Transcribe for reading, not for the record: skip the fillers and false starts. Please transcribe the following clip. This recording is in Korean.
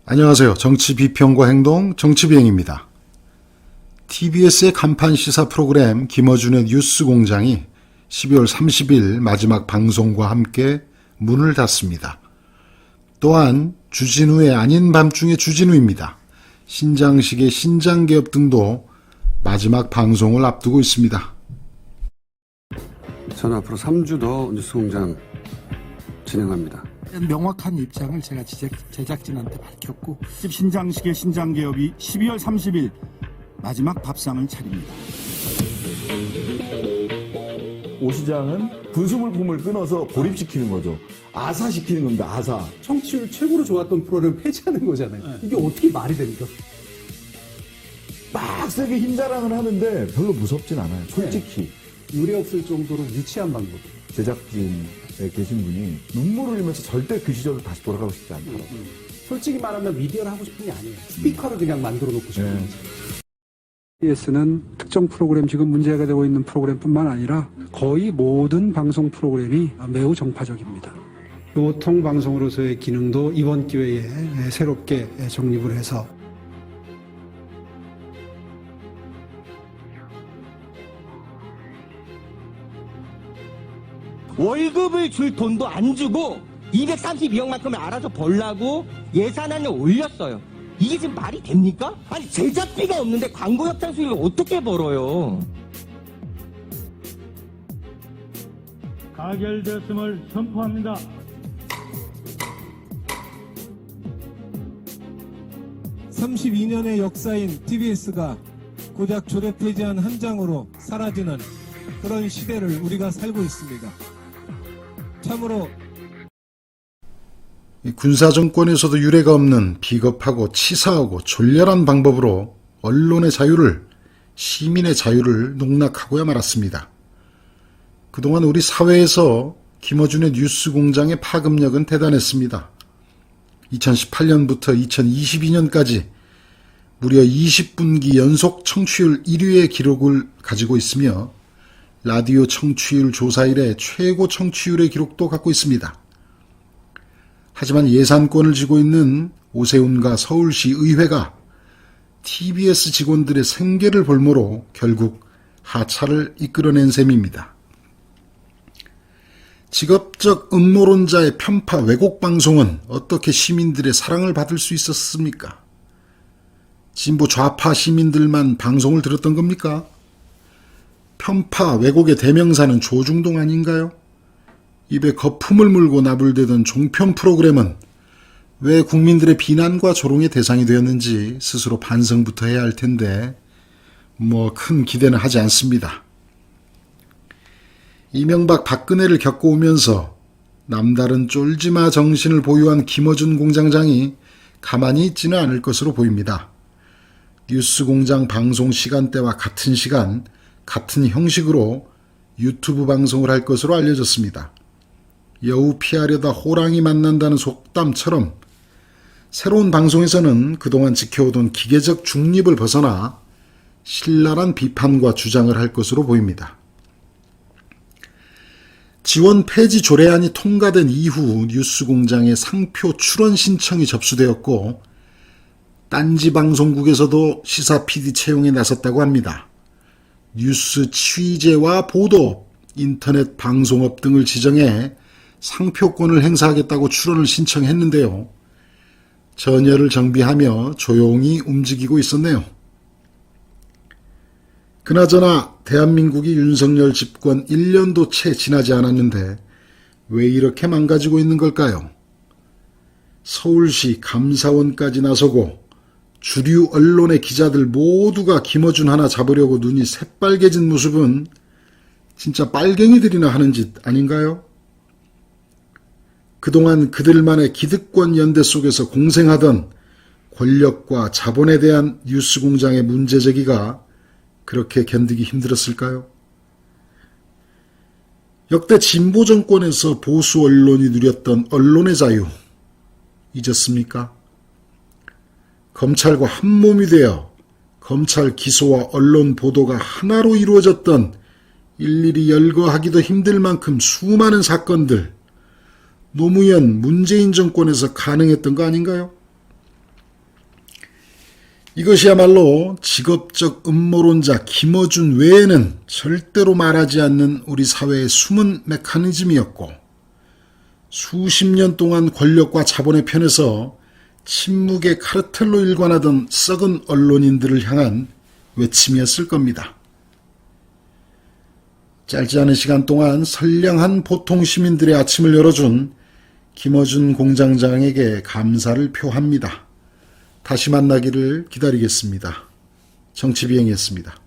안녕하세요. 정치 비평과 행동 정치비행입니다. TBS의 간판 시사 프로그램 김어준의 뉴스공장이 12월 30일 마지막 방송과 함께 문을 닫습니다. 또한 주진우의 아닌 밤중의 주진우입니다. 신장식의 신장개업 등도 마지막 방송을 앞두고 있습니다. 저는 앞으로 3주 더 뉴스공장 진행합니다. 명확한 입장을 제가 제작진한테 밝혔고 신장식의 신장개업이 12월 30일 마지막 밥상을 차립니다. 오 시장은 분수물품을 끊어서 고립시키는 거죠. 아사시키는 겁니다. 아사. 청취율 최고로 좋았던 프로를 폐지하는 거잖아요. 이게 어떻게 말이 됩니까? 빡세게 힘자랑을 하는데 별로 무섭진 않아요. 솔직히. 유례 없을 정도로 유치한 방법. 제작진에 계신 분이 눈물을 흘리면서 절대 그 시절로 다시 돌아가고 싶지 않다고. 솔직히 말하면 미디어를 하고 싶은 게 아니에요. 스피커를 그냥 만들어 놓고 싶은 거지. TBS는 특정 프로그램, 지금 문제가 되고 있는 프로그램뿐만 아니라 거의 모든 방송 프로그램이 매우 정파적입니다. 교통방송으로서의 기능도 이번 기회에 새롭게 정립을 해서 월급을 줄 돈도 안 주고 232억만큼을 알아서 벌라고 예산안을 올렸어요. 이게 지금 말이 됩니까? 아니 제작비가 없는데 광고 협찬 수익을 어떻게 벌어요? 가결되었음을 선포합니다. (32년의) 역사인 TBS가 고작 조례 폐지안 한 장으로 사라지는 그런 시대를 우리가 살고 있습니다. 참으로 군사정권에서도 유례가 없는 비겁하고 치사하고 졸렬한 방법으로 언론의 자유를, 시민의 자유를 농락하고야 말았습니다. 그동안 우리 사회에서 김어준의 뉴스공장의 파급력은 대단했습니다. 2018년부터 2022년까지 무려 20분기 연속 청취율 1위의 기록을 가지고 있으며 라디오 청취율 조사 이래 최고 청취율의 기록도 갖고 있습니다. 하지만 예산권을 쥐고 있는 오세훈과 서울시 의회가 TBS 직원들의 생계를 볼모로 결국 하차를 이끌어낸 셈입니다. 직업적 음모론자의 편파 왜곡 방송은 어떻게 시민들의 사랑을 받을 수 있었습니까? 진보 좌파 시민들만 방송을 들었던 겁니까? 편파 왜곡의 대명사는 조중동 아닌가요? 입에 거품을 물고 나불대던 종편 프로그램은 왜 국민들의 비난과 조롱의 대상이 되었는지 스스로 반성부터 해야 할 텐데 큰 기대는 하지 않습니다. 이명박 박근혜를 겪어오면서 남다른 쫄지마 정신을 보유한 김어준 공장장이 가만히 있지는 않을 것으로 보입니다. 뉴스공장 방송 시간대와 같은 시간, 같은 형식으로 유튜브 방송을 할 것으로 알려졌습니다. 여우 피하려다 호랑이 만난다는 속담처럼 새로운 방송에서는 그동안 지켜오던 기계적 중립을 벗어나 신랄한 비판과 주장을 할 것으로 보입니다. 지원 폐지 조례안이 통과된 이후 뉴스공장의 상표 출원 신청이 접수되었고 딴지 방송국에서도 시사 PD 채용에 나섰다고 합니다. 뉴스 취재와 보도, 인터넷 방송업 등을 지정해 상표권을 행사하겠다고 출원을 신청했는데요. 전열을 정비하며 조용히 움직이고 있었네요. 그나저나 대한민국이 윤석열 집권 1년도 채 지나지 않았는데 왜 이렇게 망가지고 있는 걸까요? 서울시 감사원까지 나서고 주류 언론의 기자들 모두가 김어준 하나 잡으려고 눈이 새빨개진 모습은 진짜 빨갱이들이나 하는 짓 아닌가요? 그동안 그들만의 기득권 연대 속에서 공생하던 권력과 자본에 대한 뉴스공장의 문제 제기가 그렇게 견디기 힘들었을까요? 역대 진보 정권에서 보수 언론이 누렸던 언론의 자유 잊었습니까? 검찰과 한몸이 되어 검찰 기소와 언론 보도가 하나로 이루어졌던 일일이 열거하기도 힘들 만큼 수많은 사건들, 노무현, 문재인 정권에서 가능했던 거 아닌가요? 이것이야말로 직업적 음모론자 김어준 외에는 절대로 말하지 않는 우리 사회의 숨은 메커니즘이었고, 수십 년 동안 권력과 자본의 편에서 침묵의 카르텔로 일관하던 썩은 언론인들을 향한 외침이었을 겁니다. 짧지 않은 시간 동안 선량한 보통 시민들의 아침을 열어준 김어준 공장장에게 감사를 표합니다. 다시 만나기를 기다리겠습니다. 정치비행이었습니다.